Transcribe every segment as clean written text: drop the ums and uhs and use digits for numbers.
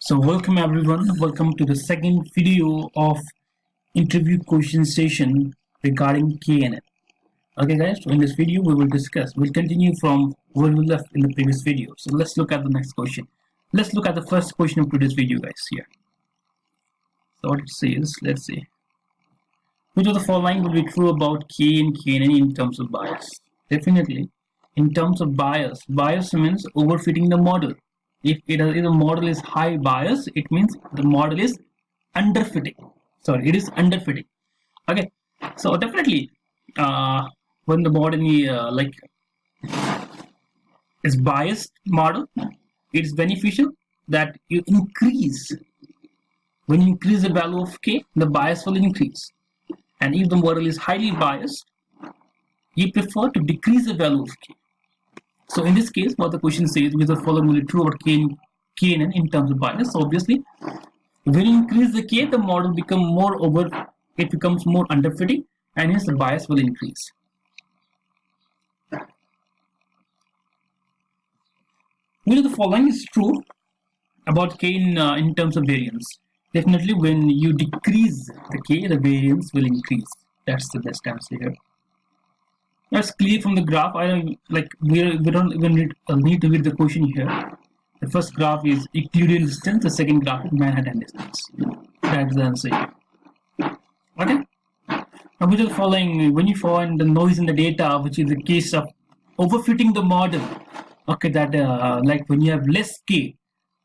So welcome everyone, welcome to the second video of interview question session regarding KNN. Okay guys, so in this video we'll continue from where we left in the previous video. So let's look at the next question. Let's look at the first question of today's video guys here. So what it says, let's see. Which of the following will be true about K and KNN in terms of bias? Definitely, in terms of bias, bias means overfitting the model. If the model is high bias, it means the model is underfitting. Sorry, it is underfitting. Okay, so definitely, when the model is biased model, it is beneficial that you increase. When you increase the value of K, the bias will increase. And if the model is highly biased, you prefer to decrease the value of K. So in this case, what the question says, which the following will be true about KNN in terms of bias. So obviously, when you increase the K, the model becomes more underfitting, and hence the bias will increase. Which of the following is true about K in terms of variance? Definitely, when you decrease the K, the variance will increase. That's the best answer here. That's clear from the graph. We don't even need to read the question here. The first graph is Euclidean distance. The second graph is Manhattan distance. That's the answer here. Okay. Now, which of the following, when you find the noise in the data, which is the case of overfitting the model, okay, that like when you have less K,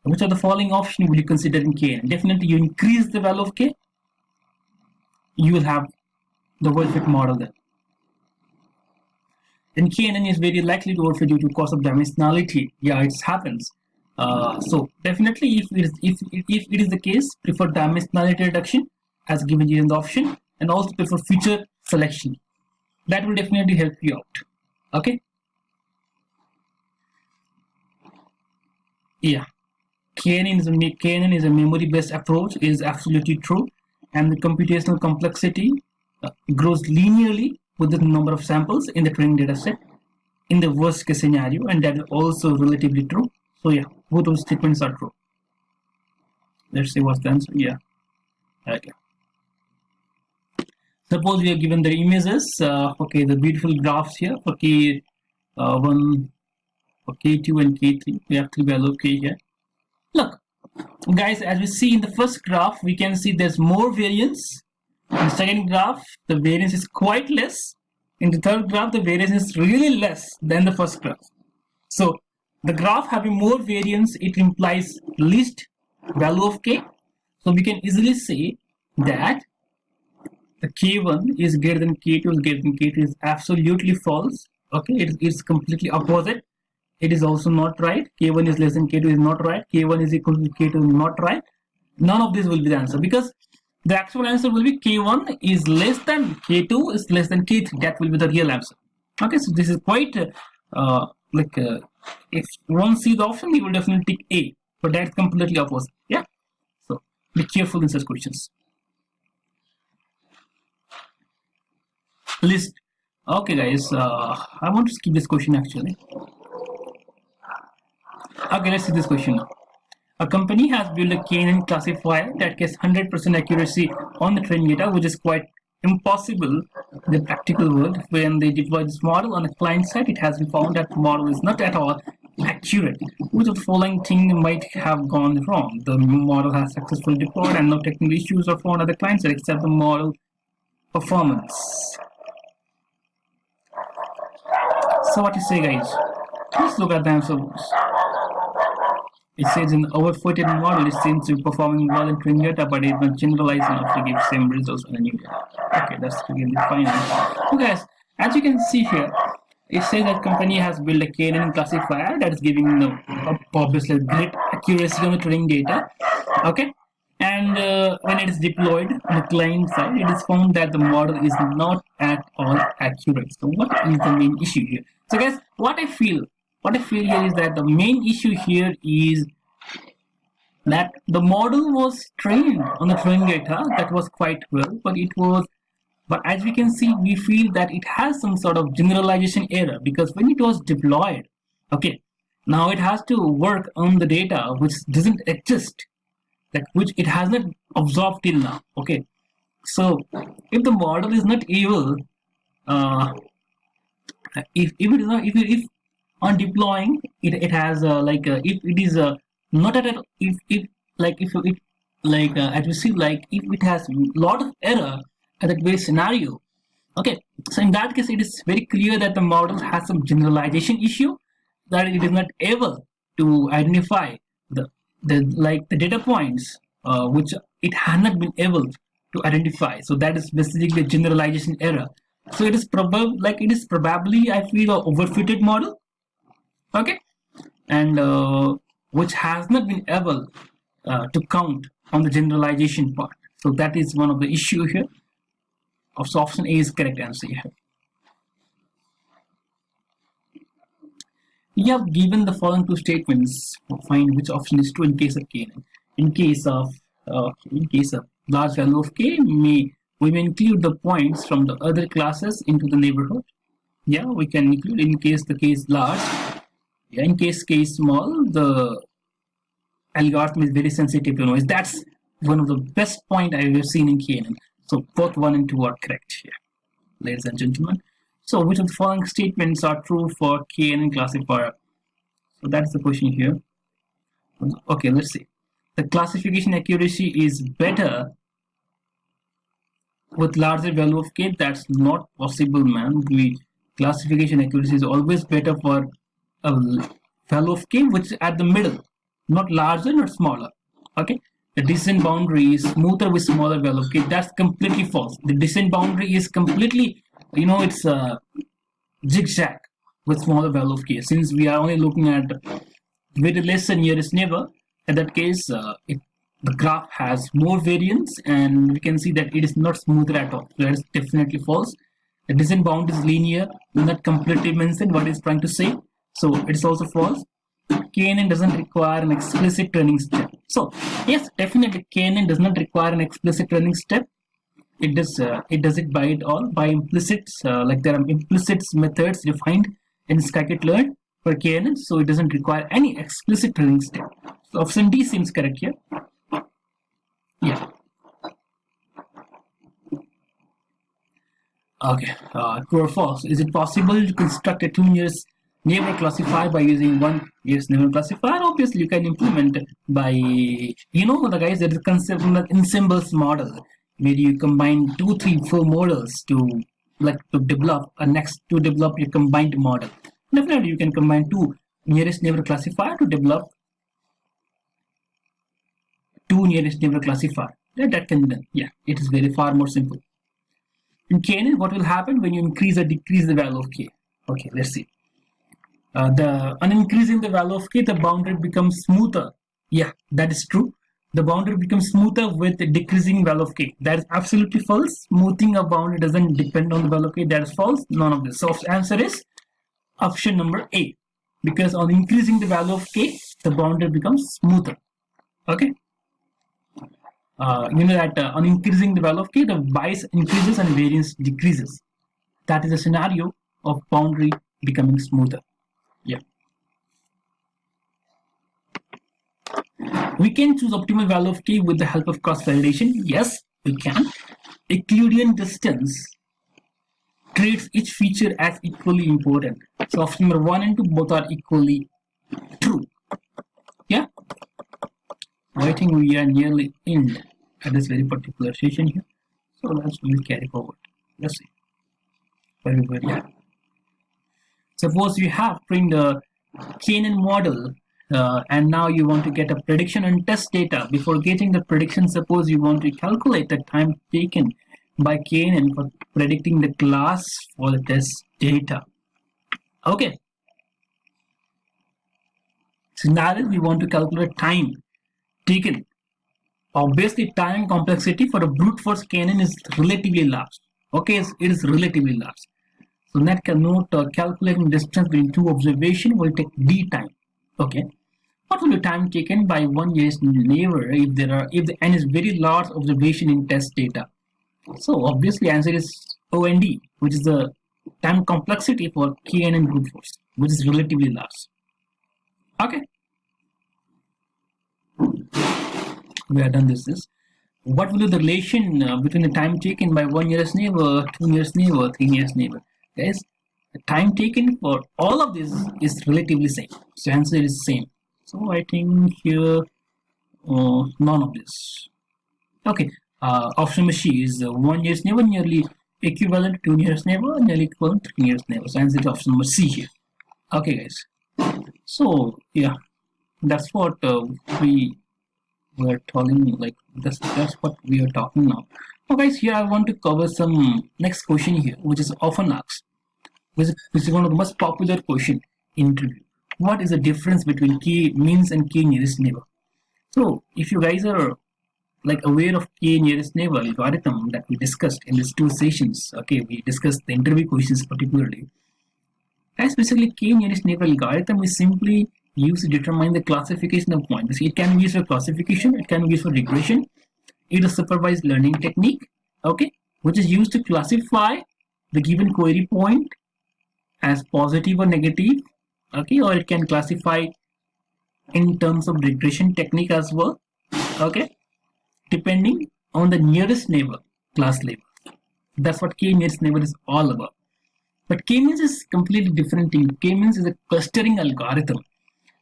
which of the following option will you consider in KNN? Definitely, you increase the value of K, you will have the well-fit model there. Then KNN is very likely to overfit due to cost of dimensionality. Yeah, it happens. So definitely, if it is the case, prefer dimensionality reduction as given here in the option, and also prefer feature selection. That will definitely help you out. Okay. Yeah, KNN is a memory-based approach. Is absolutely true, and the computational complexity grows linearly with the number of samples in the training data set in the worst case scenario, and that is also relatively true. So yeah, both those statements are true. Let's see what's the answer. Yeah, okay. Suppose we are given the images, okay, the beautiful graphs here for K1, for K2 and K3. We have three values of K here. Look, guys, as we see in the first graph, we can see there's more variance. In the second graph, the variance is quite less. In the third graph, the variance is really less than the first graph. So the graph having more variance, it implies least value of K. So we can easily say that the K1 is greater than K2 is greater than K3 is absolutely false. Okay, it is completely opposite. It is also not right. K1 is less than K2 is not right. K1 is equal to K2 is not right. None of this will be the answer, because the actual answer will be K1 is less than K2 is less than K3. That will be the real answer. Okay, so this is quite if one sees the option, he will definitely tick A, but that's completely opposite. Yeah, so be careful in such questions. List. Okay, guys, I want to skip this question actually. Okay, let's see this question now. A company has built a KNN classifier that gets 100% accuracy on the training data, which is quite impossible in the practical world. When they deploy this model on a client side, it has been found that the model is not at all accurate. Which of the following thing might have gone wrong? The model has successfully deployed and no technical issues are found at the client side except the model performance. So what you say, guys? Let's look at the answers. It says in overfitted model, it seems to be performing well in training data, but it is not generalized enough to give same results on a new data. Okay, that's again the final. So guys, as you can see here, it says that company has built a KNN classifier that is giving obviously great accuracy on the training data. Okay, and when it is deployed on the client side, it is found that the model is not at all accurate. So what is the main issue here? So guys, what I feel here is that the main issue here is that the model was trained on the training data that was quite well, but as we can see, we feel that it has some sort of generalization error, because when it was deployed, okay, now it has to work on the data which doesn't exist like which it has not absorbed till now. Okay, so if the model is not able, if it is not if on deploying it has if it is not at all, if like if it like as we see, like if it has lot of error at that very scenario. Okay, so in that case, it is very clear that the model has some generalization issue, that it is not able to identify the data points which it has not been able to identify. So that is basically a generalization error. So it is probably I feel a overfitted model. Okay, and which has not been able to count on the generalization part. So that is one of the issue here. So option A is correct answer here. We have given the following two statements. Find which option is true in case of KNN. In case of large value of k, we may include the points from the other classes into the neighborhood. Yeah, we can include in case the k is large. Yeah, in case k is small, the algorithm is very sensitive to noise. That's one of the best point I have seen in KNN. So both 1 and 2 are correct here, ladies and gentlemen. So which of the following statements are true for KNN classifier? So that's the question here. Okay, let's see. The classification accuracy is better with larger value of k. That's not possible, man. The classification accuracy is always better for a value of k which is at the middle, not larger, not smaller. Okay. The descent boundary is smoother with smaller value of k. That's completely false. The descent boundary is completely, it's zigzag with smaller value of k. Since we are only looking at very less than nearest neighbor, in that case, the graph has more variance, and we can see that it is not smoother at all. So that is definitely false. The descent boundary is linear, will not completely mention what it's trying to say. So it is also false. KNN doesn't require an explicit training step. So yes, definitely KNN does not require an explicit training step. It does it by implicit, like there are implicit methods defined in scikit-learn for KNN, so it doesn't require any explicit training step. So option D seems correct here. Yeah. Okay. True or false? Is it possible to construct a 2 nearest neighbor classifier by using 1 nearest neighbor classifier? Obviously, you can implement it by, guys, there is a concept of ensembles model where you combine 2, 3, 4 models to develop your combined model. Definitely, you can combine 2 nearest neighbor classifier to develop 2 nearest neighbor classifier. That can be done. Yeah, it is very far more simple. In KNN, what will happen when you increase or decrease the value of k? Okay, let's see. On increasing the value of k, the boundary becomes smoother. Yeah, that is true. The boundary becomes smoother with the decreasing value of k. That is absolutely false. Smoothing a boundary doesn't depend on the value of k. That is false. None of this. So answer is option number A. Because on increasing the value of k, the boundary becomes smoother. Okay. On increasing the value of k, the bias increases and variance decreases. That is a scenario of boundary becoming smoother. Yeah. We can choose optimal value of k with the help of cross-validation. Yes, we can. Euclidean distance treats each feature as equally important. So option number 1 and 2 both are equally true. Yeah. I think we are nearly in at this very particular session here. So we'll carry forward. Let's see. Very good. Yeah. Suppose you have trained a KNN model and now you want to get a prediction and test data. Before getting the prediction, suppose you want to calculate the time taken by KNN for predicting the class for the test data. Okay. So now we want to calculate time taken. Obviously, time complexity for a brute force KNN is relatively large. Okay, it is relatively large. So net calculating distance between 2 observations will take d time. Okay. What will be time taken by 1 nearest neighbor if the n is very large observation in test data? So obviously answer is OND, which is the time complexity for KNN brute force, which is relatively large. Okay. we have done this. What will be the relation between the time taken by 1 nearest neighbor, 2 nearest neighbor, 3 nearest neighbor? Guys, the time taken for all of this is relatively same. So answer is same. So I think here none of this. Okay, option number C is 1 nearest neighbor nearly equivalent to 2 nearest neighbor, nearly equivalent to 3 nearest neighbor. So answer is option number C here. Okay, guys. So yeah, that's what we were talking. Like that's what we are talking now. Now, guys, here I want to cover some next question here, which is often asked, which is one of the most popular question in interview. What is the difference between k means and k nearest neighbor? So if you guys are like aware of k nearest neighbor algorithm that we discussed in these 2 sessions, okay, we discussed the interview questions particularly. As basically k nearest neighbor algorithm is simply used to determine the classification of points. It can be used for classification, it can be used for regression. It is a supervised learning technique, okay, which is used to classify the given query point as positive or negative, okay, or it can classify in terms of regression technique as well, okay, depending on the nearest neighbor class label. That's what k nearest neighbor is all about. But k-means is completely different thing. K-means is a clustering algorithm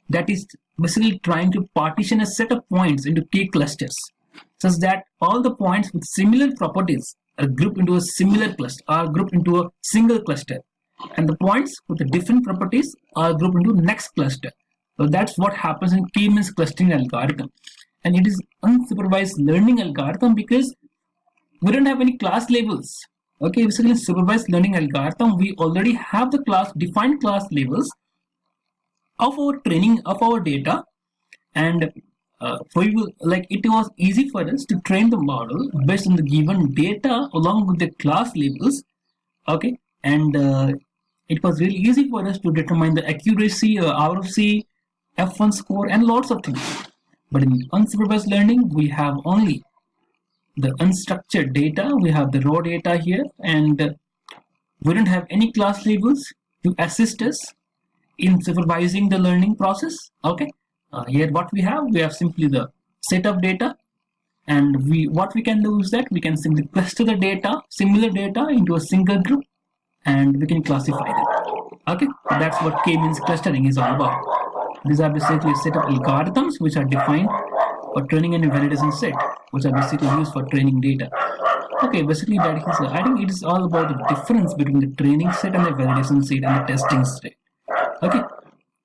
that is basically trying to partition a set of points into k clusters, such that all the points with similar properties are grouped into a similar cluster, are grouped into a single cluster, and the points with the different properties are grouped into next cluster. So that's what happens in k-means clustering algorithm, and it is unsupervised learning algorithm because we don't have any class labels. Okay, basically supervised learning algorithm, we already have the defined class labels of our training of our data, and it was easy for us to train the model based on the given data along with the class labels, okay, and it was really easy for us to determine the accuracy, RFC, F1 score, and lots of things. But in unsupervised learning, we have only the unstructured data, we have the raw data here, and we don't have any class labels to assist us in supervising the learning process. Okay, here what we have simply the set of data, and what we can do is that we can simply cluster the data, similar data, into a single group, and we can classify them. Okay, that's what k-means clustering is all about. These are basically a set of algorithms which are defined for training and validation set, which are basically used for training data. Okay, basically that is, I think it is all about the difference between the training set and the validation set and the testing set. Okay,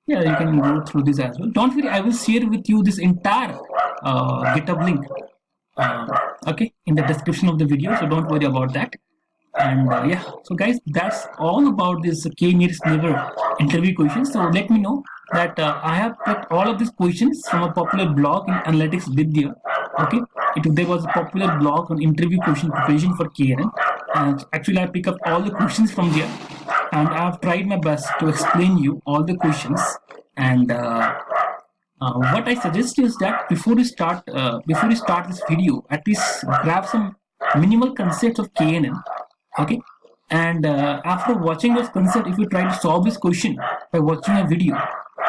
yeah, you can go through this as well. Don't worry, I will share with you this entire GitHub link, okay, in the description of the video, so don't worry about that. And yeah, so guys, that's all about this k nearest neighbor interview questions. So let me know that I have picked all of these questions from a popular blog in Analytics Vidya. Okay, there was a popular blog on interview question preparation for KNN, and actually I pick up all the questions from there, and I have tried my best to explain you all the questions. And what I suggest is that before you start this video, at least grab some minimal concepts of KNN. Okay, and after watching this concept, if you try to solve this question by watching a video,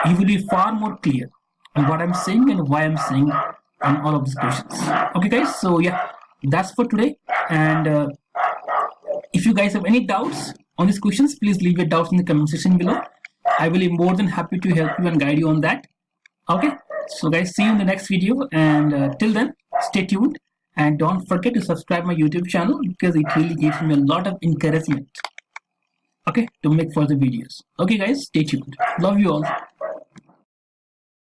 you will be far more clear on what I'm saying and why I'm saying on all of these questions. Okay guys, so yeah, that's for today. And if you guys have any doubts on these questions, please leave your doubts in the comment section below. I will be more than happy to help you and guide you on that. Okay, so guys, see you in the next video, and till then, stay tuned. And don't forget to subscribe my YouTube channel, because it really gives me a lot of encouragement, okay, to make further videos. Okay guys, stay tuned. Love you all.